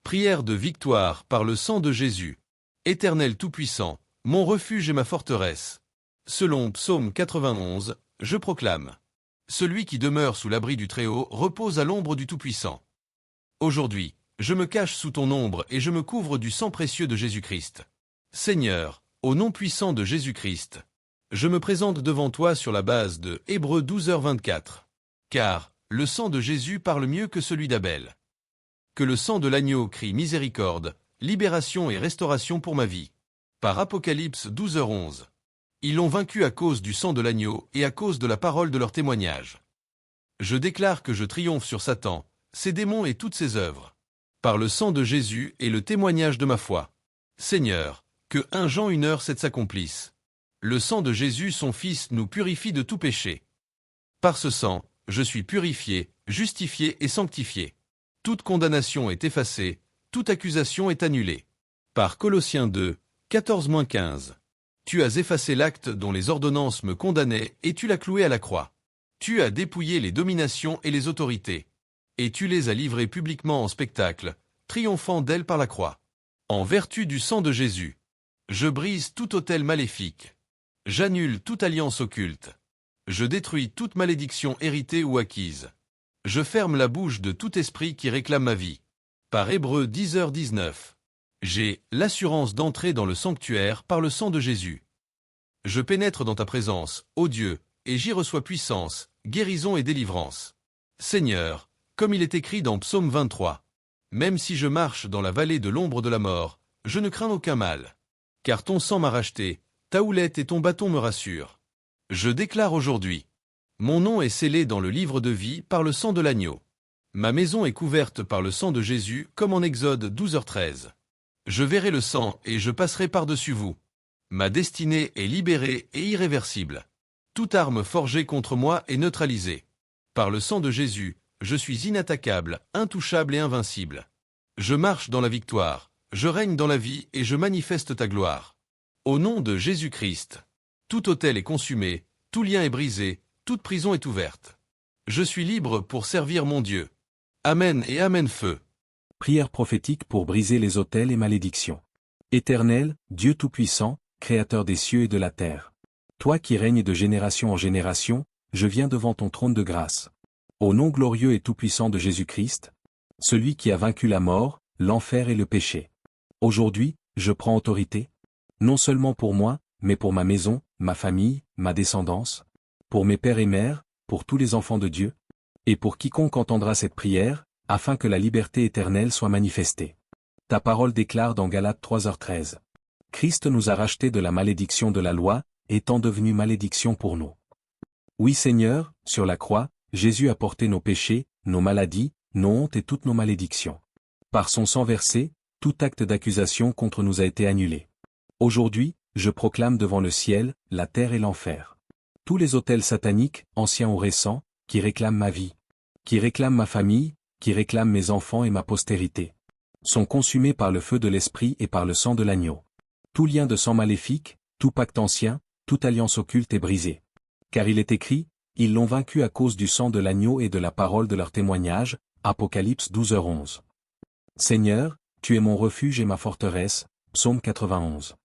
Prière de victoire par le sang de Jésus. Éternel Tout-Puissant, mon refuge et ma forteresse. Selon Psaume 91, je proclame. Celui qui demeure sous l'abri du Très-Haut repose à l'ombre du Tout-Puissant. Aujourd'hui, je me cache sous ton ombre et je me couvre du sang précieux de Jésus-Christ. Seigneur, au nom puissant de Jésus-Christ, je me présente devant toi sur la base de Hébreux 12h24. Car le sang de Jésus parle mieux que celui d'Abel. Que le sang de l'agneau crie miséricorde, libération et restauration pour ma vie. Par Apocalypse 12h11. Ils l'ont vaincu à cause du sang de l'agneau et à cause de la parole de leur témoignage. Je déclare que je triomphe sur Satan, ses démons et toutes ses œuvres. Par le sang de Jésus et le témoignage de ma foi. Seigneur, que 1 Jean 1h7 s'accomplisse. Le sang de Jésus son Fils nous purifie de tout péché. Par ce sang, je suis purifié, justifié et sanctifié. Toute condamnation est effacée, toute accusation est annulée. Par Colossiens 2, 14-15. Tu as effacé l'acte dont les ordonnances me condamnaient et tu l'as cloué à la croix. Tu as dépouillé les dominations et les autorités. Et tu les as livrées publiquement en spectacle, triomphant d'elles par la croix. En vertu du sang de Jésus, je brise tout autel maléfique. J'annule toute alliance occulte. Je détruis toute malédiction héritée ou acquise. Je ferme la bouche de tout esprit qui réclame ma vie. Par Hébreux 10h19. J'ai l'assurance d'entrer dans le sanctuaire par le sang de Jésus. Je pénètre dans ta présence, ô Dieu, et j'y reçois puissance, guérison et délivrance. Seigneur, comme il est écrit dans Psaume 23. Même si je marche dans la vallée de l'ombre de la mort, je ne crains aucun mal. Car ton sang m'a racheté, ta houlette et ton bâton me rassurent. Je déclare aujourd'hui. Mon nom est scellé dans le livre de vie par le sang de l'agneau. Ma maison est couverte par le sang de Jésus comme en Exode 12h13. Je verrai le sang et je passerai par-dessus vous. Ma destinée est libérée et irréversible. Toute arme forgée contre moi est neutralisée. Par le sang de Jésus, je suis inattaquable, intouchable et invincible. Je marche dans la victoire, je règne dans la vie et je manifeste ta gloire. Au nom de Jésus-Christ, tout autel est consumé, tout lien est brisé, toute prison est ouverte. Je suis libre pour servir mon Dieu. Amen et Amen feu. Prière prophétique pour briser les autels et malédictions. Éternel, Dieu Tout-Puissant, Créateur des cieux et de la terre. Toi qui règnes de génération en génération, je viens devant ton trône de grâce. Au nom glorieux et tout-puissant de Jésus-Christ, celui qui a vaincu la mort, l'enfer et le péché. Aujourd'hui, je prends autorité, non seulement pour moi, mais pour ma maison, ma famille, ma descendance, pour mes pères et mères, pour tous les enfants de Dieu, et pour quiconque entendra cette prière, afin que la liberté éternelle soit manifestée. Ta parole déclare dans Galates 3h13. Christ nous a rachetés de la malédiction de la loi, étant devenu malédiction pour nous. Oui Seigneur, sur la croix, Jésus a porté nos péchés, nos maladies, nos hontes et toutes nos malédictions. Par son sang versé, tout acte d'accusation contre nous a été annulé. Aujourd'hui, je proclame devant le ciel, la terre et l'enfer. Tous les autels sataniques, anciens ou récents, qui réclament ma vie, qui réclament ma famille, qui réclament mes enfants et ma postérité, sont consumés par le feu de l'Esprit et par le sang de l'agneau. Tout lien de sang maléfique, tout pacte ancien, toute alliance occulte est brisée. Car il est écrit, ils l'ont vaincu à cause du sang de l'agneau et de la parole de leur témoignage, Apocalypse 12h11. Seigneur, tu es mon refuge et ma forteresse, Psaume 91.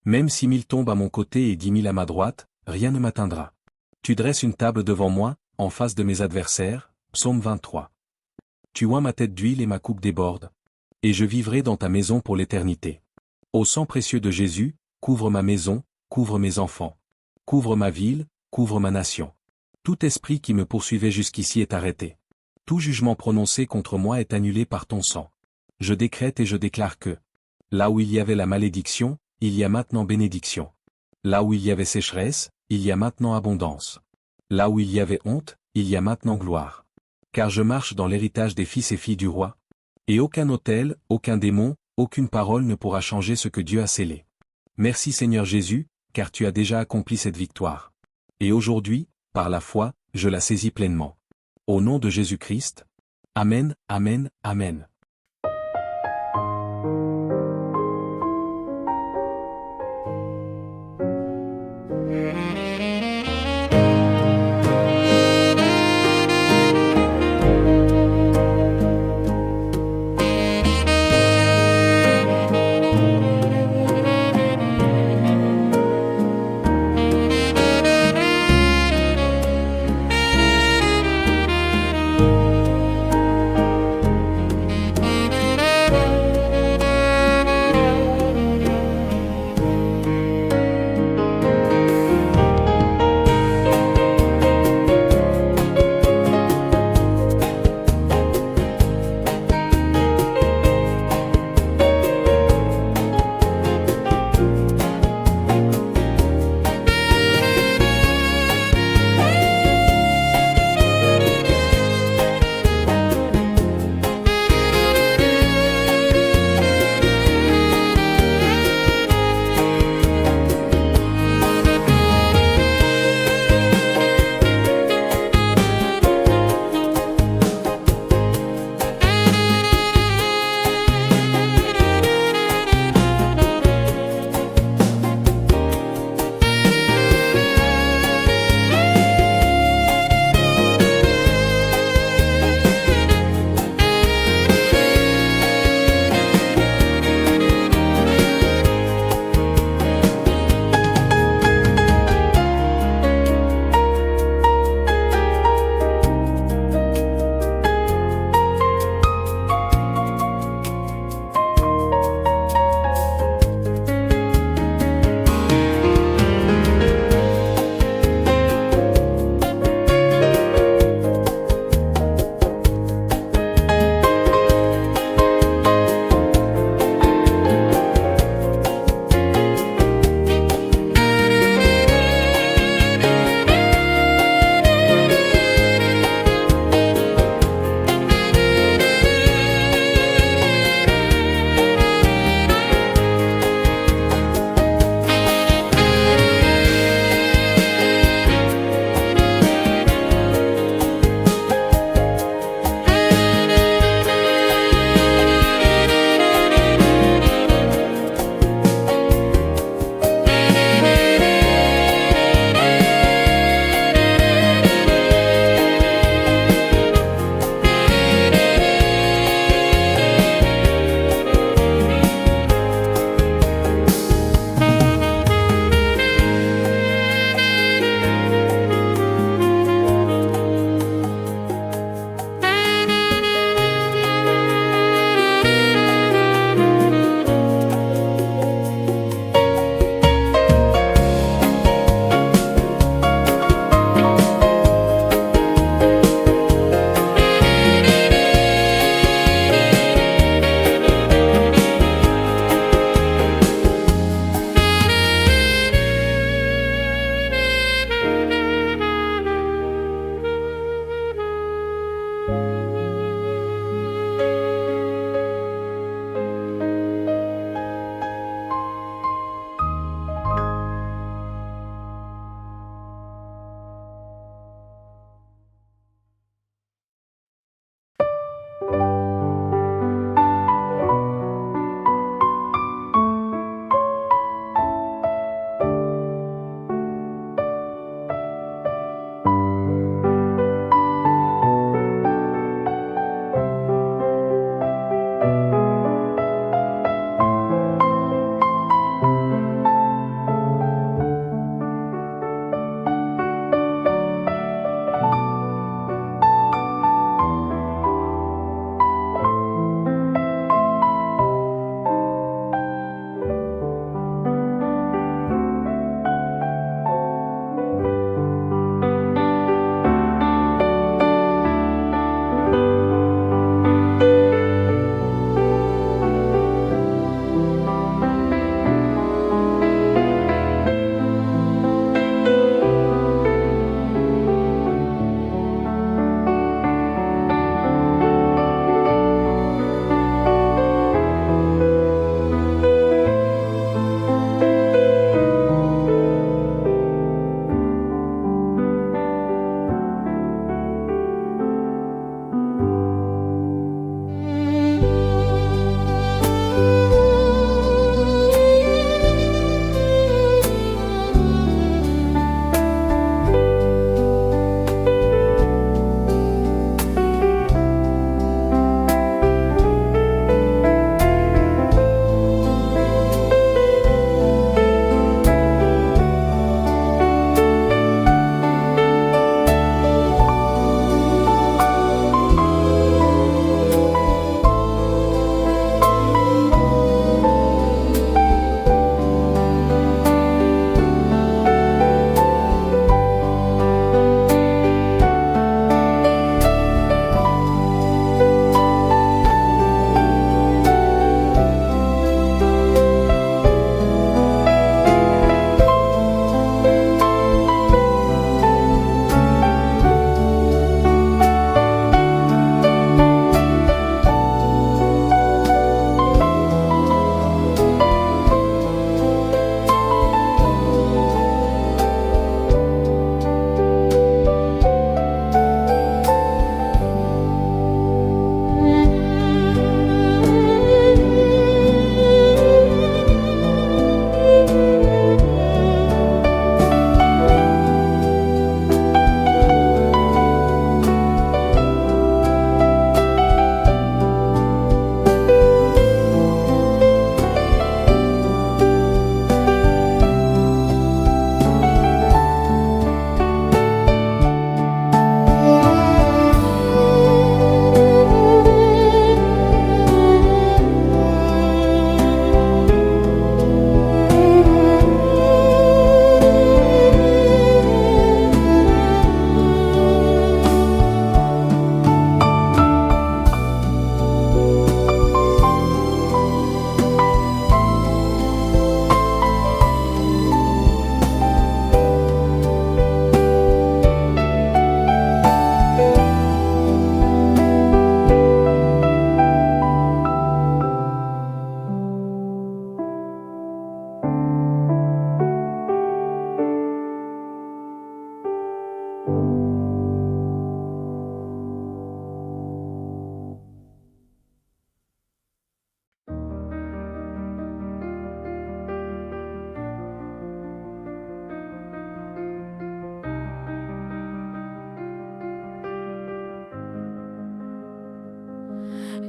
Même si 1000 tombent à mon côté et 10 000 à ma droite, rien ne m'atteindra. Tu dresses une table devant moi, en face de mes adversaires, Psaume 23. Tu oins ma tête d'huile et ma coupe déborde. Et je vivrai dans ta maison pour l'éternité. Au sang précieux de Jésus, couvre ma maison, couvre mes enfants. Couvre ma ville, couvre ma nation. Tout esprit qui me poursuivait jusqu'ici est arrêté. Tout jugement prononcé contre moi est annulé par ton sang. Je décrète et je déclare que, là où il y avait la malédiction, il y a maintenant bénédiction. Là où il y avait sécheresse, il y a maintenant abondance. Là où il y avait honte, il y a maintenant gloire. Car je marche dans l'héritage des fils et filles du roi. Et aucun autel, aucun démon, aucune parole ne pourra changer ce que Dieu a scellé. Merci Seigneur Jésus, car tu as déjà accompli cette victoire. Et aujourd'hui, par la foi, je la saisis pleinement. Au nom de Jésus-Christ. Amen, Amen, Amen.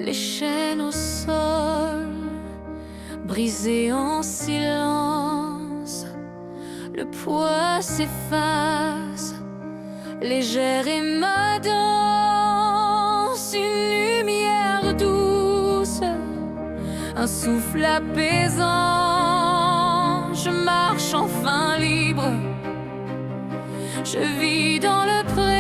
Les chaînes au sol, brisées en silence, le poids s'efface, légère et ma danse, une lumière douce, un souffle apaisant. Je marche enfin libre, je vis dans le présent.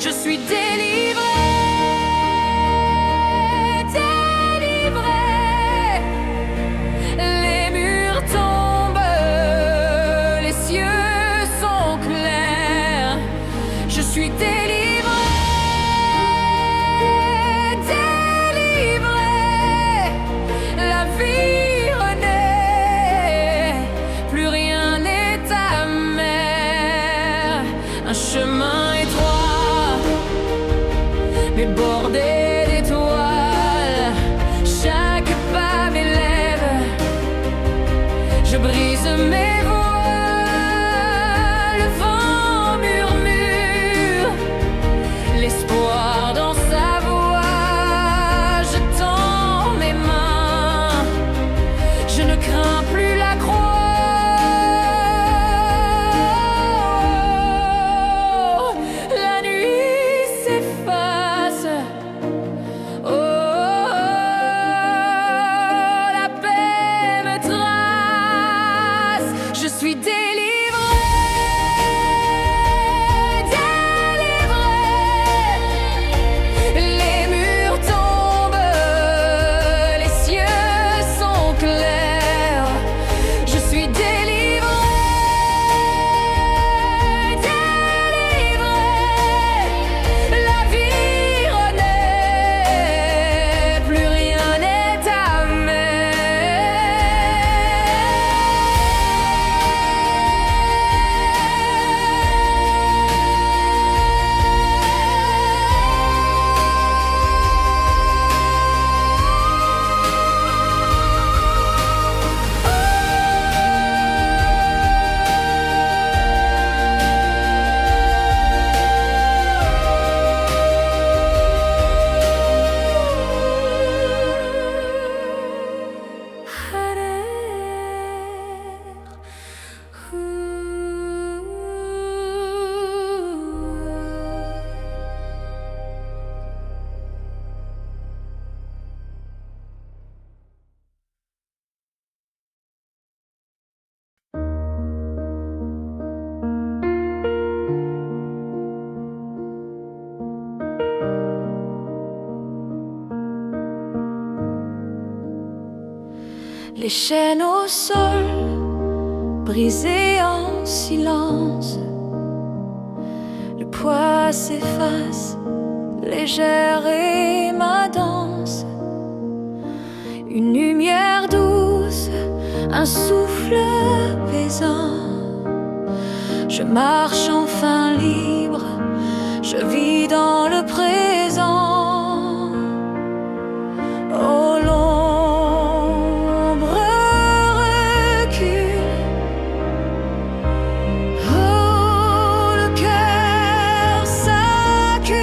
Je suis délivré, délivré. Les murs tombent, les cieux sont clairs. Je suis délivré, délivré. La vie renaît, plus rien n'est amer. Un chemin mais bordé d'étoiles, chaque pas m'élève, je brise mes voiles, le vent murmure, l'espoir dans sa voix, je tends mes mains, je ne crains plus la croix. Je suis délivré, délivré. Les murs tombent, les cieux sont clairs. Je suis délivré, délivré. La vie renaît, plus rien n'est amer. Les chaînes au sol, brisées en silence, le poids s'efface, légère est ma danse. Une lumière douce, un souffle apaisant. Je marche enfin libre, je vis dans le présent. Oh, l'ombre recule. Oh, le cœur s'accule.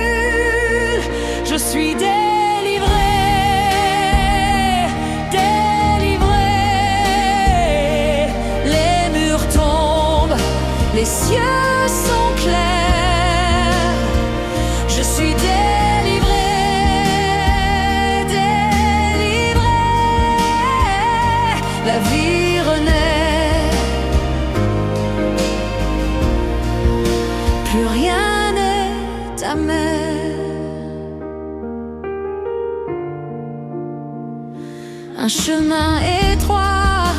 Je suis délivré, délivré. Les murs tombent, les cieux sont clairs. Je suis délivré, délivré. La vie renaît, plus rien n'est amer. Un chemin étroit,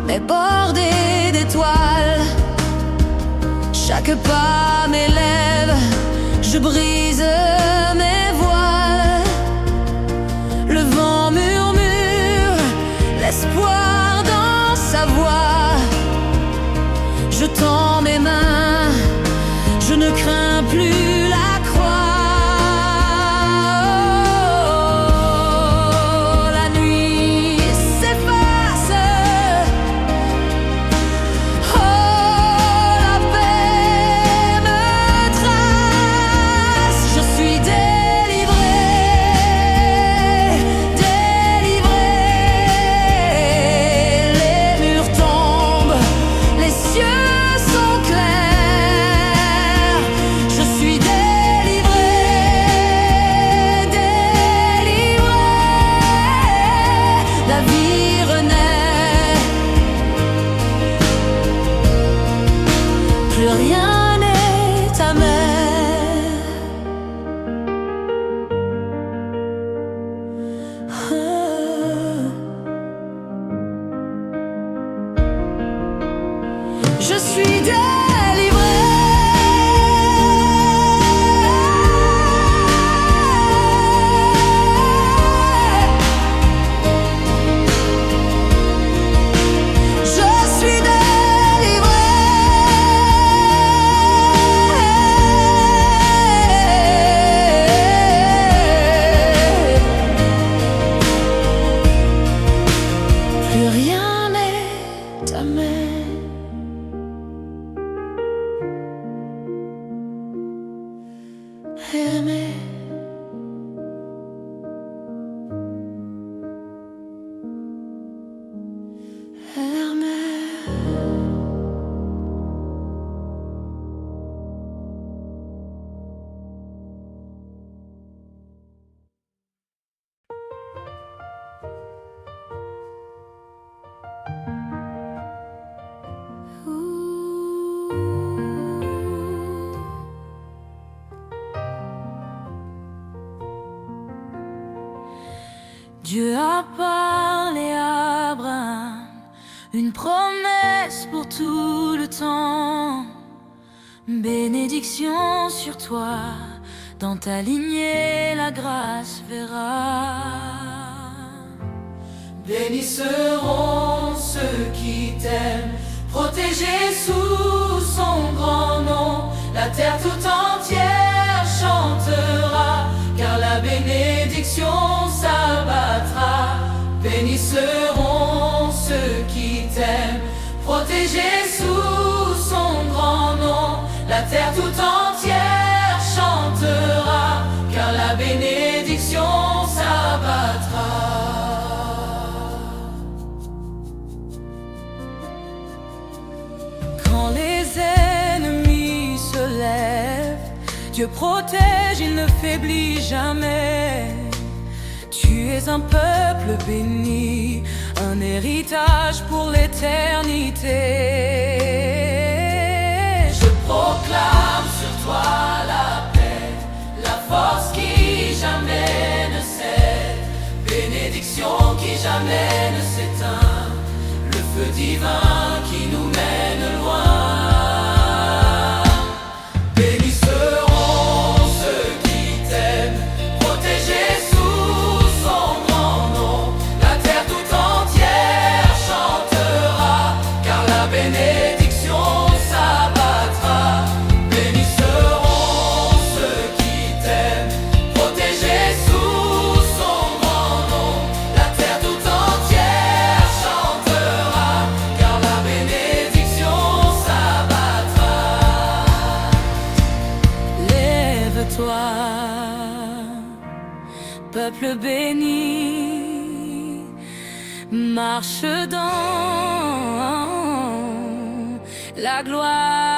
mais bordé d'étoiles. Chaque pas m'élève, je brise mes voiles. Le vent murmure, l'espoir dans sa voix. Je tends mes mains, je ne crains plus la croix. la vie renaît. Plus rien n'est amer. Je suis délivré. Aimer. Dieu a parlé à Abraham, une promesse pour tout le temps. Bénédiction sur toi, dans ta lignée la grâce verra. Bénis seront ceux qui t'aiment, protégés sous son grand nom. La terre tout entière chantera, car la bénédiction s'abattra. Bénis seront ceux qui t'aiment, protégés sous son grand nom. La terre tout entière chantera, car la bénédiction s'abattra. Quand les ennemis se lèvent, Dieu protège, il ne faiblit jamais. Tu es un peuple béni, un héritage pour l'éternité. Je proclame sur toi la paix, la force qui jamais ne cède, bénédiction qui jamais ne s'éteint, le feu divin qui nous mène loin. Peuple béni, marche dans la gloire.